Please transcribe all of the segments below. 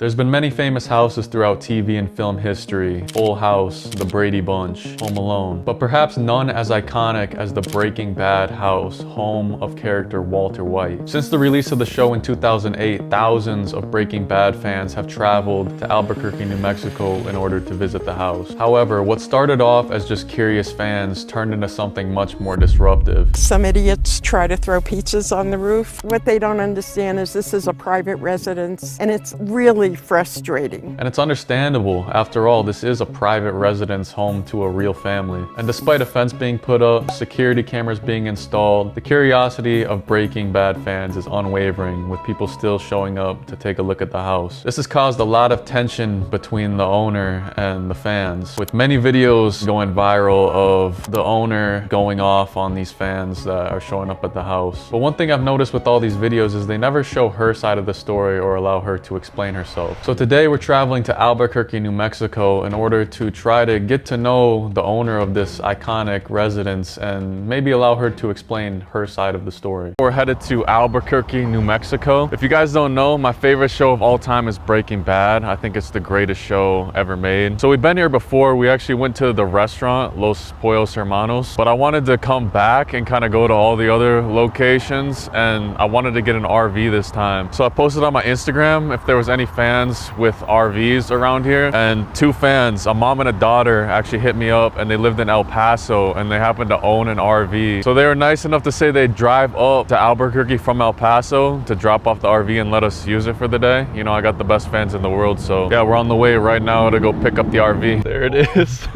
There's been many famous houses throughout TV and film history: Full House, The Brady Bunch, Home Alone, but perhaps none as iconic as the Breaking Bad house, home of character Walter White. Since the release of the show in 2008, thousands of Breaking Bad fans have traveled to Albuquerque, New Mexico in order to visit the house. However, what started off as just curious fans turned into something much more disruptive. Some idiots try to throw pizzas on the roof. What they don't understand is this is a private residence, and it's really frustrating. And it's understandable. After all, this is a private residence home to a real family. And despite a fence being put up, security cameras being installed, the curiosity of Breaking Bad fans is unwavering, with people still showing up to take a look at the house. This has caused a lot of tension between the owner and the fans, with many videos going viral of the owner going off on these fans that are showing up at the house. But one thing I've noticed with all these videos is they never show her side of the story or allow her to explain herself. So today we're traveling to Albuquerque, New Mexico in order to try to get to know the owner of this iconic residence and maybe allow her to explain her side of the story. We're headed to Albuquerque, New Mexico. If you guys don't know, my favorite show of all time is Breaking Bad. I think it's the greatest show ever made. So we've been here before. We actually went to the restaurant, Los Pollos Hermanos, but I wanted to come back and kind of go to all the other locations, and I wanted to get an RV this time. So I posted on my Instagram if there was any fans with RVs around here, and two fans, a mom and a daughter, actually hit me up, and they lived in El Paso and they happened to own an RV. So they were nice enough to say they'd drive up to Albuquerque from El Paso to drop off the RV and let us use it for the day. You know, I got the best fans in the world, so yeah, we're on the way right now to go pick up the RV. There it is.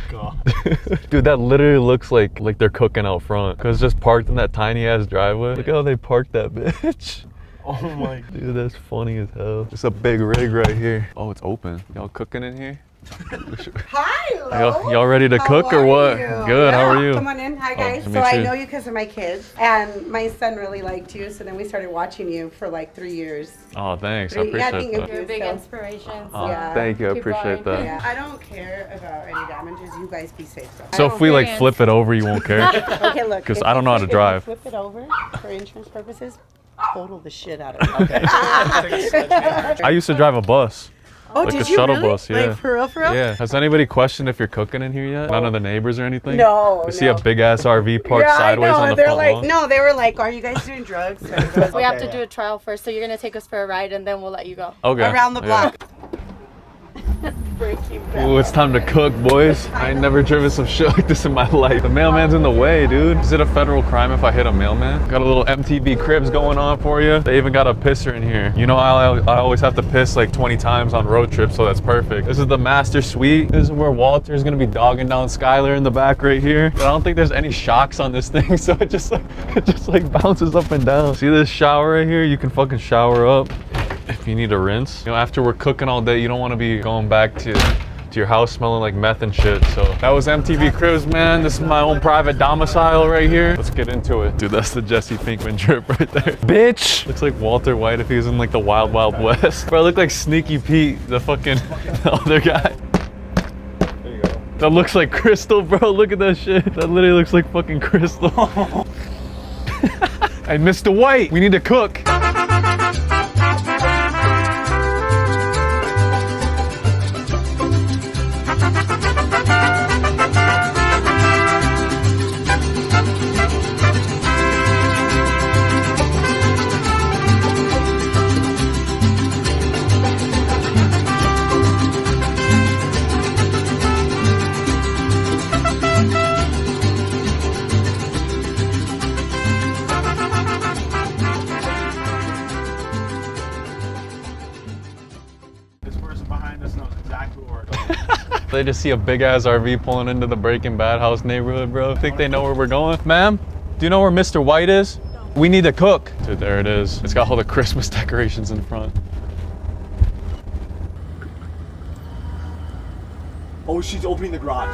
God. Dude, that literally looks like they're cooking out front, because it's just parked in that tiny ass driveway. Look how they parked that bitch. Oh my, dude, that's funny as hell. It's a big rig right here. Oh, it's open. Y'all cooking in here? Hi, y'all ready to cook or what? You? Good, how are you? Come on in. Hi, guys. Oh, so I know you because of my kids, and my son really liked you, so then we started watching you for like 3 years. Oh, thanks. I appreciate that. You're a big inspiration. Oh, yeah. Thank you. I appreciate that. Yeah. I don't care about any damages. You guys be safe, though. So if we like flip it over, you won't care? Okay, look. Because I don't know how to drive. Flip it over for insurance purposes. Total the shit out of it. Okay. I used to drive a bus. Oh, like did a you shuttle really? bus, yeah. Like for real, for real? Yeah. Has anybody questioned if you're cooking in here yet? None of the neighbors or anything? No. You see a big ass RV parked sideways on the they're front like, lawn? No, they were like, are you guys doing drugs? We have to do a trial first, so you're gonna take us for a ride and then we'll let you go. Okay. Around the block. Ooh, it's time to cook, boys. I ain't never driven some shit like this in my life. The mailman's in the way, dude. Is it a federal crime if I hit a mailman? Got a little MTV Cribs going on for you. They even got a pisser in here. You know, I always have to piss like 20 times on road trips, so that's perfect. This is the master suite. This is where Walter's gonna be dogging down Skylar in the back right here. But I don't think there's any shocks on this thing, so it just like bounces up and down. See this shower right here? You can fucking shower up if you need a rinse. You know, after we're cooking all day, you don't want to be going back to your house smelling like meth and shit. So that was MTV Cribs, man. This is my own private domicile right here. Let's get into it. Dude, that's the Jesse Pinkman drip right there. Bitch! Looks like Walter White if he was in like the Wild Wild West. Bro, I look like Sneaky Pete, the fucking the other guy. There you go. That looks like Crystal, bro. Look at that shit. That literally looks like fucking Crystal. Hey, Mr. White, we need to cook. They just see a big ass RV pulling into the Breaking Bad house neighborhood, bro. Think they know where we're going? Ma'am, do you know where Mr. White is? No. We need to cook. Dude, there it is. It's got all the Christmas decorations in front. Oh, she's opening the garage.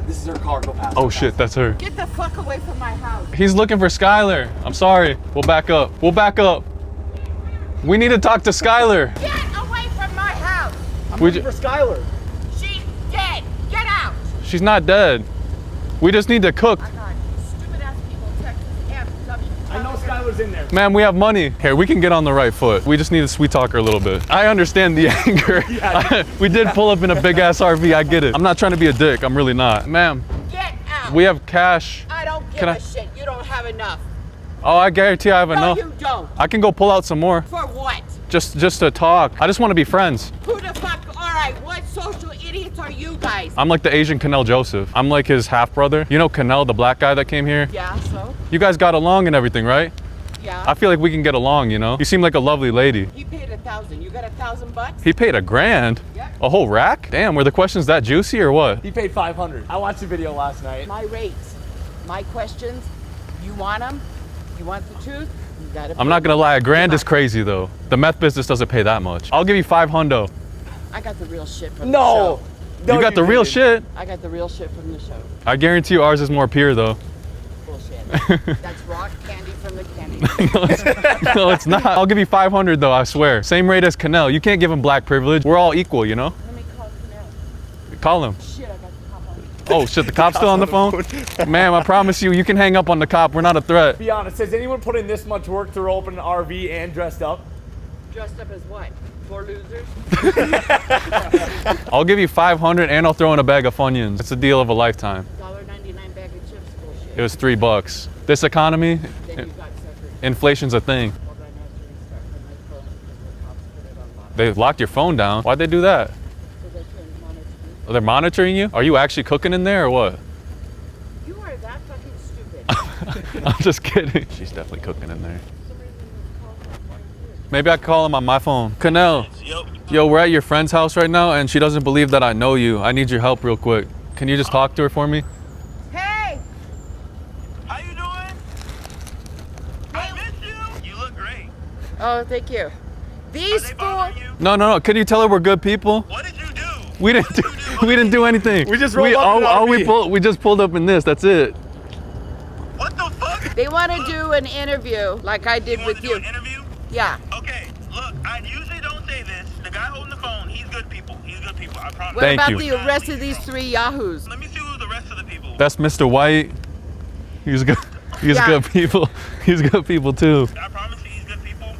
This is her car. Go past. Oh shit, that's her. Get the fuck away from my house. He's looking for Skylar. I'm sorry. We'll back up. We'll back up. We need to talk to Skylar. Get away from my house. I'm looking for Skylar. She's dead. Get out. She's not dead. We just need to cook. I'm not. Stupid ass people in Texas. I know Skylar's was in there. Man, we have money. Here, we can get on the right foot. We just need to sweet talk her a little bit. I understand the anger. We did pull up in a big ass RV, I get it. I'm not trying to be a dick, I'm really not. Ma'am, Get out. we have cash. I don't give Can a I- shit. You don't have enough. Oh, I guarantee I have No, enough. you don't. I can go pull out some more. For what? Just to talk. I just want to be friends. Who the fuck? All right, what social idiots are you guys? I'm like the Asian Canel Joseph. I'm like his half brother. You know Canel, the black guy that came here? Yeah, so? You guys got along and everything, right? Yeah. I feel like we can get along, you know? You seem like a lovely lady. He paid $1,000. You got $1,000? He paid $1,000? Yep. A whole rack? Damn, were the questions that juicy or what? He paid 500. I watched the video last night. My rates, my questions, you want them? You want the truth? You gotta I'm not gonna lie, $1,000 is crazy though. The meth business doesn't pay that much. I'll give you $500. I got the real shit from No. the show. You got the real didn't. shit. I got the real shit from the show. I guarantee you ours is more pure though. Bullshit. That's rock candy from the candy. No, it's not. I'll give you $500 though, I swear. Same rate as Canel. You can't give him black privilege. We're all equal, you know? Let me call Canel. Call him. Shit, I got the cop on. Oh shit, the cop's still on the phone? Ma'am, I promise you can hang up on the cop. We're not a threat. Be honest, has anyone put in this much work to open an RV and dressed up? Dressed up as what? 4 losers? I'll give you $500 and I'll throw in a bag of Funyuns. It's a deal of a lifetime. $1.99 bag of chips, bullshit. It was $3. This economy, Then you got suckered. inflation's a thing. Hold on, I have to restart my phone because the cops put it on lock. They locked your phone down. Why'd they do that? So they can monitor me. They're monitoring you? Are you actually cooking in there or what? You are that fucking stupid. I'm just kidding. She's definitely cooking in there. Maybe I can call him on my phone. Canel. Yo, we're at your friend's house right now and she doesn't believe that I know you. I need your help real quick. Can you just talk to her for me? Hey! How you doing? I miss you. You look great. Oh, thank you. Are These they four. bothering you? No. Can you tell her we're good people? What did you do? We didn't do, we didn't do anything. We just rolled up in an RV. we just pulled up in this. That's it. What the fuck? They want to do an interview like I did You want with to you. do an interview? Yeah. Okay, look, I usually don't say this. The guy holding the phone, he's good people. He's good people, I promise. What Thank about you. the rest of these 3 yahoos? Let me see who the rest of the people. That's Mr. White. He's good. He's Yeah. good people. He's good people too. I promise you he's good people.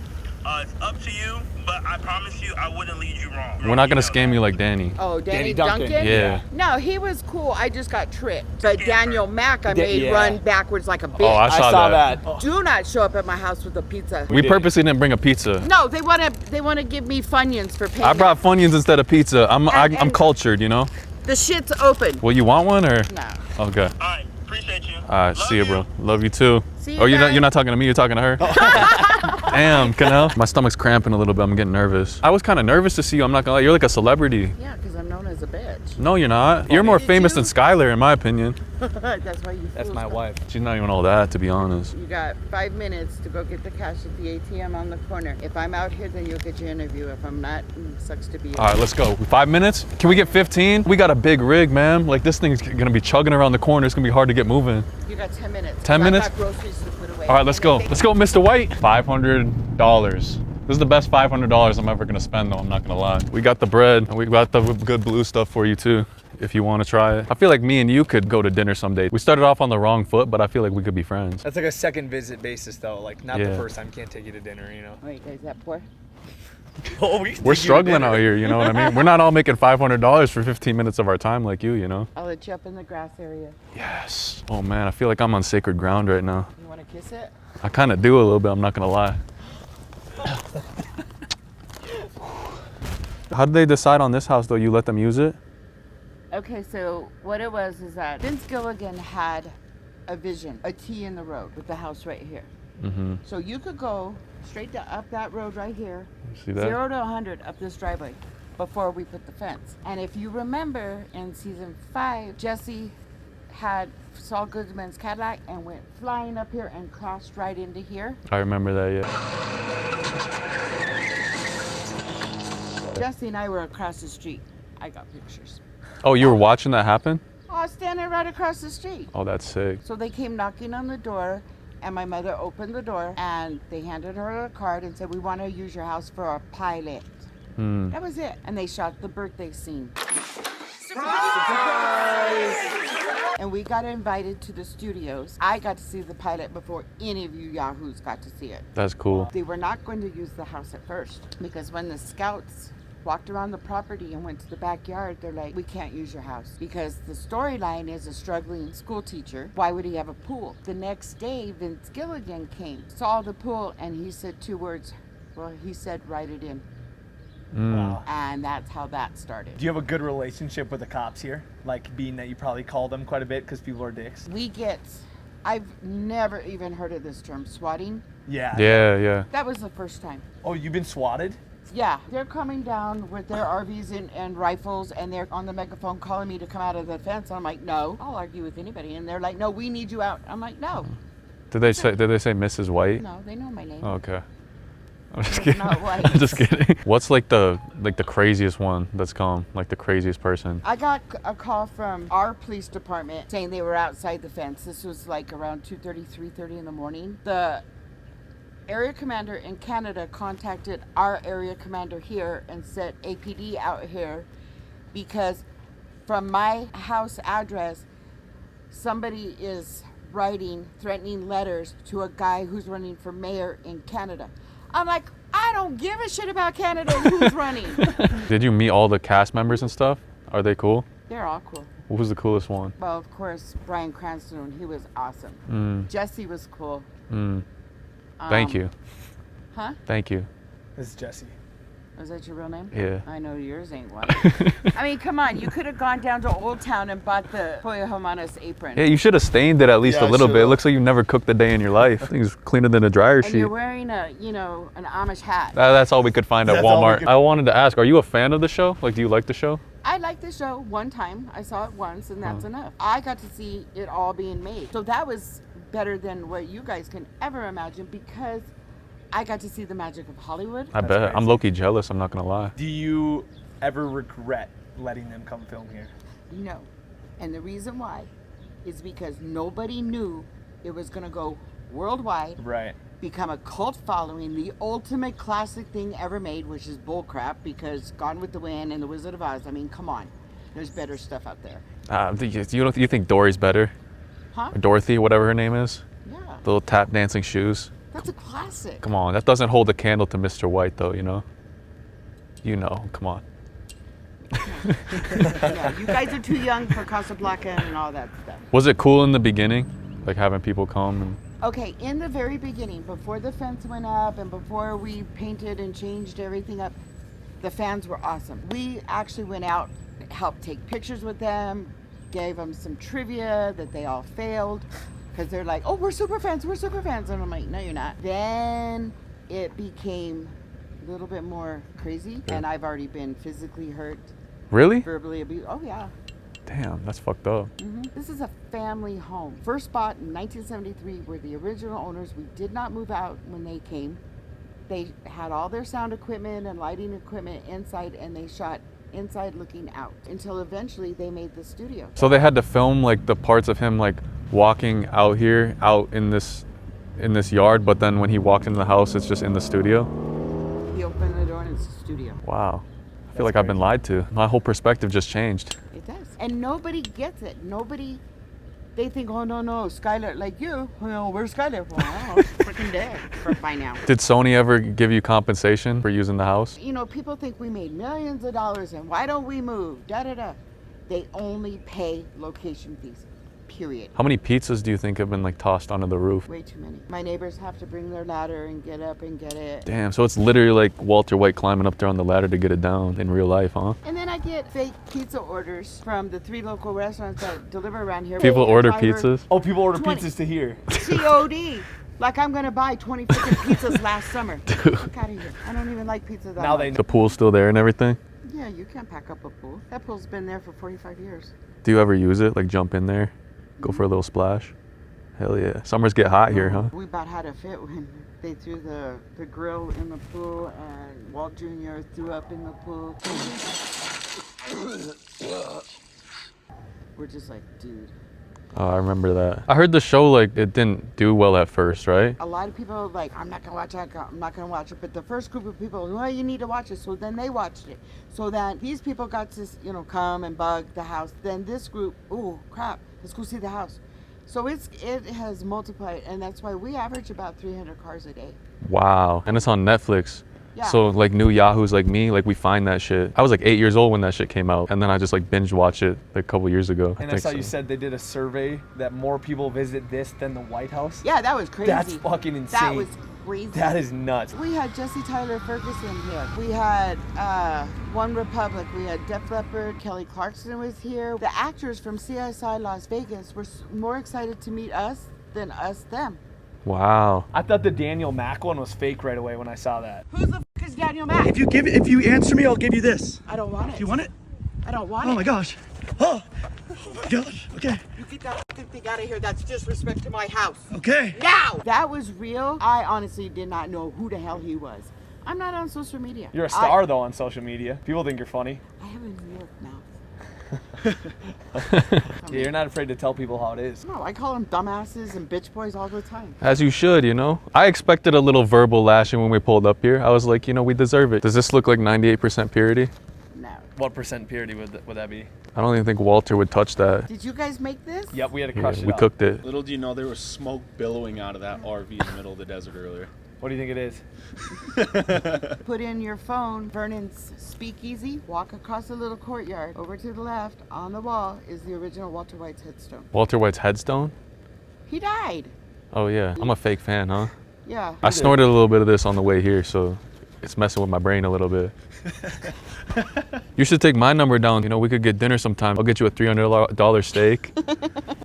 It's up to you, but I promise you I wouldn't lead you wrong. We're not gonna You know scam you like Danny. Oh, Danny Duncan. Duncan? Yeah. No, he was cool. I just got tricked. But Daniel Mack, I made yeah. run backwards like a bitch. Oh, I saw that. Do not show up at my house with a pizza. We did. purposely didn't bring a pizza. No, they want to give me Funyuns for payment. I brought Funyuns instead of pizza. I'm And- cultured, you know. The shit's open. Well, you want one or? No. Okay. Alright, appreciate you. All right. Love See you, bro. Love you too. See you Oh, you're guys. not talking to me. You're talking to her. Damn, Canel. My stomach's cramping a little bit. I'm getting nervous. I was kind of nervous to see you. I'm not gonna lie. You're like a celebrity. Yeah, because I'm known as a bitch. No, you're not. You're more Did famous you? than Skylar, in my opinion. That's why you. That's fools my don't- wife. She's not even all that, to be honest. You got 5 minutes to go get the cash at the ATM on the corner. If I'm out here, then you'll get your interview. If I'm not, sucks to be you. All right, let's go. 5 minutes? Can we get 15? We got a big rig, man. Like, this thing's gonna be chugging around the corner. It's gonna be hard to get moving. You got 10 minutes. 10 'cause minutes? I got groceries to put away. All right, let's go. Let's go, Mr. White. $500. This is the best $500 I'm ever gonna spend, though. I'm not gonna lie. We got the bread, and we got the good blue stuff for you too, if you want to try it. I feel like me and you could go to dinner someday. We started off on the wrong foot, but I feel like we could be friends. That's like a second visit basis though. Like not the Yeah. first time. Can't take you to dinner, you know. Wait, is that poor? Oh, We're struggling out here, you know what I mean? We're not all making $500 for 15 minutes of our time like you know? I'll let you up in the grass area. Yes. Oh man, I feel like I'm on sacred ground right now. You want to kiss it? I kind of do a little bit, I'm not gonna lie. How did they decide on this house though? You let them use it? Okay, so what it was is that Vince Gilligan had a vision, a T in the road with the house right here. Mm-hmm. So you could go straight up that road right here, See that? 0 to 100 up this driveway before we put the fence. And if you remember in season 5, Jesse had Saul Goodman's Cadillac and went flying up here and crossed right into here. I remember that, yeah. Jesse and I were across the street. I got pictures. Oh, you were watching that happen? I was standing right across the street. Oh, that's sick. So they came knocking on the door, and my mother opened the door, and they handed her a card and said, "We want to use your house for a pilot." Hmm. That was it. And they shot the birthday scene. And we got invited to the studios. I got to see the pilot before any of you yahoos got to see it. That's cool. They were not going to use the house at first because when the scouts walked around the property and went to the backyard, they're like, we can't use your house because the storyline is a struggling school teacher. Why would he have a pool? The next day, Vince Gilligan came, saw the pool, and he said 2 words. Well, he said, write it in. Wow. And that's how that started. Do you have a good relationship with the cops here? Like, being that you probably call them quite a bit because people are dicks? I've never even heard of this term, swatting. Yeah. Yeah. That was the first time. Oh, you've been swatted? Yeah, they're coming down with their RVs and rifles, and they're on the megaphone calling me to come out of the fence. I'm like, no, I'll argue with anybody. And they're like, no, we need you out. I'm like, no. Did they say Mrs. White? No, they know my name. Oh, okay. I'm just They're kidding. not white. I'm just kidding. What's like the craziest one that's come? Like the craziest person? I got a call from our police department saying they were outside the fence. This was like around 2:30, 3:30 in the morning. The area commander in Canada contacted our area commander here and sent APD out here because from my house address, somebody is writing threatening letters to a guy who's running for mayor in Canada. I'm like, I don't give a shit about Canada who's running. Did you meet all the cast members and stuff? Are they cool? They're all cool. Who's the coolest one? Well, of course, Bryan Cranston, he was awesome. Jesse was cool. Thank you. Huh? Thank you. This is Jesse. Is that your real name? Yeah. I know yours ain't one. I mean, come on. You could have gone down to Old Town and bought the Pollo Hermanos apron. Yeah, you should have stained it at least Yeah, a little bit. It should've. looks like you've never cooked a day in your life. I think it's cleaner than a dryer And sheet. you're wearing an Amish hat. That's all we could find at That's all we Walmart. could- I wanted to ask, are you a fan of the show? Like, do you like the show? I liked the show one time. I saw it once, and that's enough. I got to see it all being made. So that was better than what you guys can ever imagine because I got to see the magic of Hollywood. I bet. I'm crazy. low-key jealous, I'm not gonna lie. Do you ever regret letting them come film here? No. And the reason why is because nobody knew it was going to go worldwide, Right. become a cult following, the ultimate classic thing ever made, which is bullcrap because Gone with the Wind and The Wizard of Oz, I mean, come on. There's better stuff out there. You think Dory's better? Huh? Or Dorothy, whatever her name is? Yeah. The little tap dancing shoes. That's a classic. Come on, that doesn't hold a candle to Mr. White though, you know? You know, come on. Yeah, you guys are too young for Casablanca and all that stuff. Was it cool in the beginning? Like having people come and... Okay, in the very beginning, before the fence went up and before we painted and changed everything up, the fans were awesome. We actually went out, helped take pictures with them, gave them some trivia that they all failed because they're like, oh, we're super fans. And I'm like, no, you're not. Then it became a little bit more crazy, and I've already been physically hurt, Really? verbally abused. Oh, yeah. Damn, that's fucked up. This is a family home. First bought in 1973. We're the original owners. We did not move out when they came. They had all their sound equipment and lighting equipment inside, and they shot inside looking out until eventually they made the studio. So they had to film like the parts of him like walking out here, out in this yard, but then when he walked into the house, it's just in the studio. He opened the door and it's a studio. Wow. I feel like I've been lied to. My whole perspective just changed. It does. And nobody gets it. They think, oh, no, Skylar, like you, where's Skylar? Well, I don't know, freaking dead by now. Did Sony ever give you compensation for using the house? You know, people think we made millions of dollars and why don't we move? They only pay location fees, period. How many pizzas do you think have been like tossed onto the roof? Way too many. My neighbors have to bring their ladder and get up and get it. Damn, so it's literally like Walter White climbing up there on the ladder to get it down in real life, huh? And then I get fake pizza orders from the 3 local restaurants that deliver around here. People Pay a order driver pizzas? Oh, people order 20. pizzas to here. COD. Like I'm gonna buy 20 freaking pizzas last summer. Look out of here. I don't even like pizza that Now much. they The pool's still there and everything? Yeah, you can't pack up a pool. That pool's been there for 45 years. Do you ever use it? Like jump in there? Go for a little splash? Hell yeah. Summers get hot here, huh? We about had a fit when they threw the grill in the pool and Walt Jr. threw up in the pool. We're just like, dude, Oh, I remember that. I heard the show, like, it didn't do well at first, right? A lot of people are like, I'm not gonna watch it, I'm not gonna watch it. But the first group of people, well, you need to watch it. So then they watched it. So that these people got to, you know, come and bug the house. Then this group, oh crap, let's go see the house. So it has multiplied, and that's why we average about 300 cars a day. Wow. And it's on Netflix. Yeah. So like new yahoos like me, like we find that shit. I was like 8 years old when that shit came out, and then I just like binge watch it like a couple years ago. And I saw you said they did a survey that more people visit this than the White House. Yeah, that was crazy. That's fucking insane. That was crazy. That is nuts. We had Jesse Tyler Ferguson here. We had One Republic. We had Def Leppard. Kelly Clarkson was here. The actors from CSI Las Vegas were more excited to meet us than us them. Wow. I thought the Daniel Mack one was fake right away when I saw that. Who's the f is Daniel Mack? If you answer me, I'll give you this. I don't want it. Do you want it? I don't want it. Oh my gosh. Oh my gosh. Okay. You get that f***ing thing out of here. That's disrespect to my house. Okay. Now! That was real. I honestly did not know who the hell he was. I'm not on social media. You're a star though on social media. People think you're funny. I have a New York mouth. Yeah, you're not afraid to tell people how it is. No, I call them dumbasses and bitch boys all the time. As you should, you know. I expected a little verbal lashing when we pulled up here. I was like, you know, we deserve it. Does this look like 98% purity? No. What percent purity would that be? I don't even think Walter would touch that. Did you guys make this? Yep, we had to Yeah, crush it we up. cooked it. Little do you know there was smoke billowing out of that RV in the middle of the desert earlier. What do you think it is? Put in your phone, Vernon's Speakeasy, walk across the little courtyard. Over to the left, on the wall, is the original Walter White's headstone. Walter White's headstone? He died. Oh yeah. I'm a fake fan, huh? Yeah. I snorted a little bit of this on the way here, so it's messing with my brain a little bit. You should take my number down. You know, we could get dinner sometime. I'll get you a $300 steak.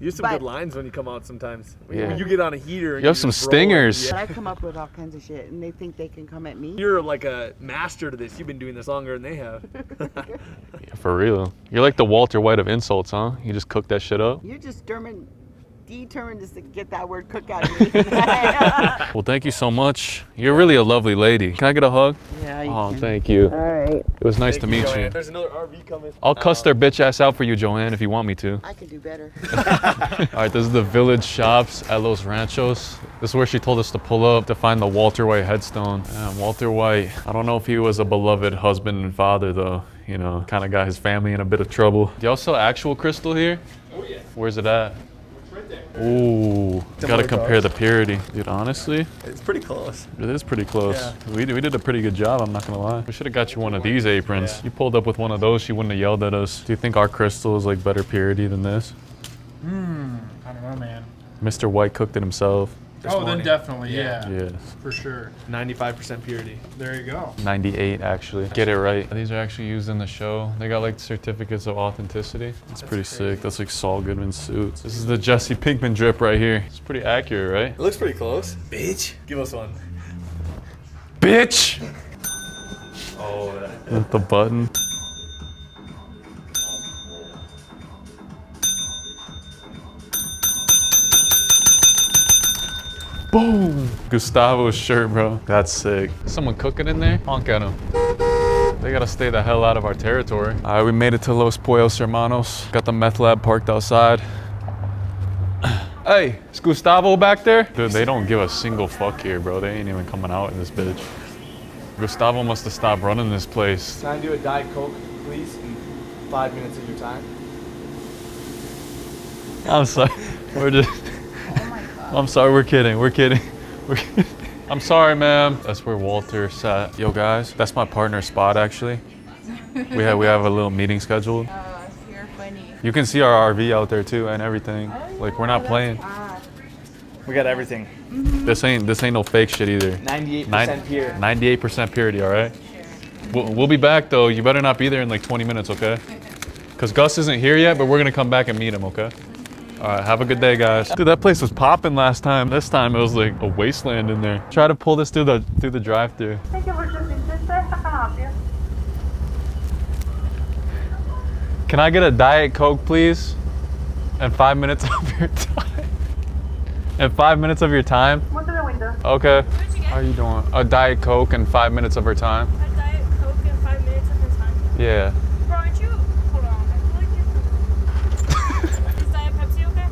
You have some good lines when you come out sometimes. Yeah. When you get on a heater. And You have some just roll it. stingers. But I come up with all kinds of shit, and they think they can come at me. You're like a master to this. You've been doing this longer than they have. Yeah, for real. You're like the Walter White of insults, huh? You just cook that shit up. You're just determined to get that word cook out of me. Well, thank you so much. You're really a lovely lady. Can I get a hug? Yeah, you Oh, can. thank you. All right. It was nice to meet you. Joanne. There's another RV coming. I'll cuss their bitch ass out for you, Joanne, if you want me to. I can do better. All right, this is the village shops at Los Ranchos. This is where she told us to pull up to find the Walter White headstone. Walter White, I don't know if he was a beloved husband and father though. You know, kind of got his family in a bit of trouble. Do y'all sell actual crystal here? Oh yeah. Where's it at? It's right there. Ooh, gotta compare the purity. Dude, honestly, It's pretty close. it is pretty close. Yeah. We did a pretty good job, I'm not gonna lie. We should have got you one of these aprons. You pulled up with one of those, she wouldn't have yelled at us. Do you think our crystal is like better purity than this? I don't know, man. Mr. White cooked it himself. Oh, then definitely, yeah. Yes. For sure. 95% purity. There you go. 98 actually. Get it right. These are actually used in the show. They got like certificates of authenticity. It's pretty sick. That's like Saul Goodman suits. This is the Jesse Pinkman drip right here. It's pretty accurate, right? It looks pretty close. Bitch. Give us one. Bitch! Oh, With the button. Boom! Gustavo's shirt, bro. That's sick. Someone cooking in there? Honk at him. They gotta stay the hell out of our territory. All right, we made it to Los Pollos Hermanos. Got the meth lab parked outside. Hey, is Gustavo back there? Dude, they don't give a single fuck here, bro. They ain't even coming out in this bitch. Gustavo must have stopped running this place. Can I do a Diet Coke, please? In 5 minutes of your time. I'm sorry. We're just. I'm sorry. We're kidding. We're kidding. I'm sorry, ma'am. That's where Walter sat. Yo, guys, that's my partner's spot. Actually, we have a little meeting scheduled. You're funny. You can see our RV out there too and everything. Like we're not playing. We got everything. This ain't no fake shit either. 98% pure. 98% purity. All right. We'll be back though. You better not be there in like 20 minutes, okay? Cause Gus isn't here yet, but we're gonna come back and meet him, okay? All right, have a good day, guys. Dude, that place was popping last time. This time it was like a wasteland in there. Try to pull this through the drive-thru. Thank you for choosing Sister. How can I help you? Can I get a Diet Coke, please? And 5 minutes of your time. And 5 minutes of your time? What's in the window? Okay. How are you doing? A Diet Coke and 5 minutes of her time? A Diet Coke in 5 minutes of your time? Yeah. Bro, aren't you? Hold on. I feel like you're. Is Diet Pepsi okay?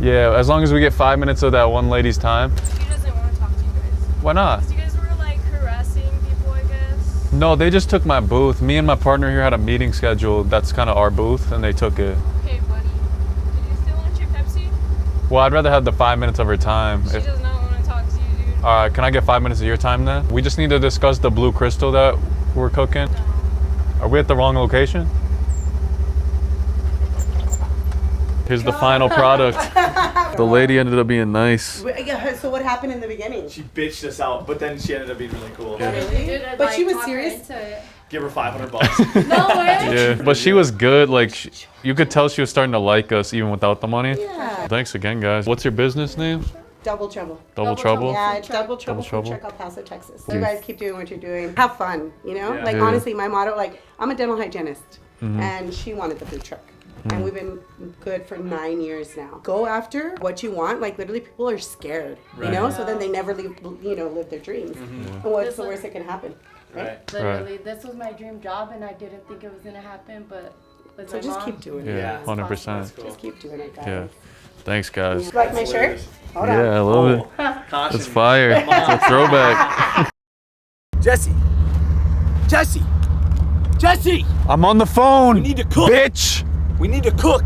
Yeah, as long as we get 5 minutes of that one lady's time. She doesn't want to talk to you guys. Why not? You guys were like harassing people, I guess. No, they just took my booth. Me and my partner here had a meeting scheduled. That's kind of our booth, and they took it. Okay, buddy. Did you still want your Pepsi? Well, I'd rather have the 5 minutes of her time. She does not want to talk to you, dude. All right, can I get 5 minutes of your time then? We just need to discuss the blue crystal that we're cooking. Are we at the wrong location? Here's the final product. The lady ended up being nice. Yeah, so what happened in the beginning? She bitched us out, but then she ended up being really cool. Really? But she was serious? Give her $500. No way. Yeah, but she was good. Like, you could tell she was starting to like us even without the money. Yeah. Thanks again, guys. What's your business name? Double Trouble. Double Trouble? Yeah, it's Double Trouble Trouble. from El Paso, Texas. You guys keep doing what you're doing. Have fun, you know? Yeah. Like, Yeah. honestly, my motto, like, I'm a dental hygienist, and she wanted the food truck. And we've been good for 9 years now. Go after what you want. Like, literally, people are scared, you know? So then they never live their dreams. And what's the worst that can happen? Right? Literally, this was my dream job, and I didn't think it was gonna happen, but with So my just mom, keep doing it. Yeah, 100%. Just keep doing it, guys. Yeah. Thanks, guys. You like my shirt? Hold on. Yeah, I love it. Caution. It's fire. It's a throwback. Jesse! Jesse! Jesse! I'm on the phone. We need to cook. Bitch. We need to cook.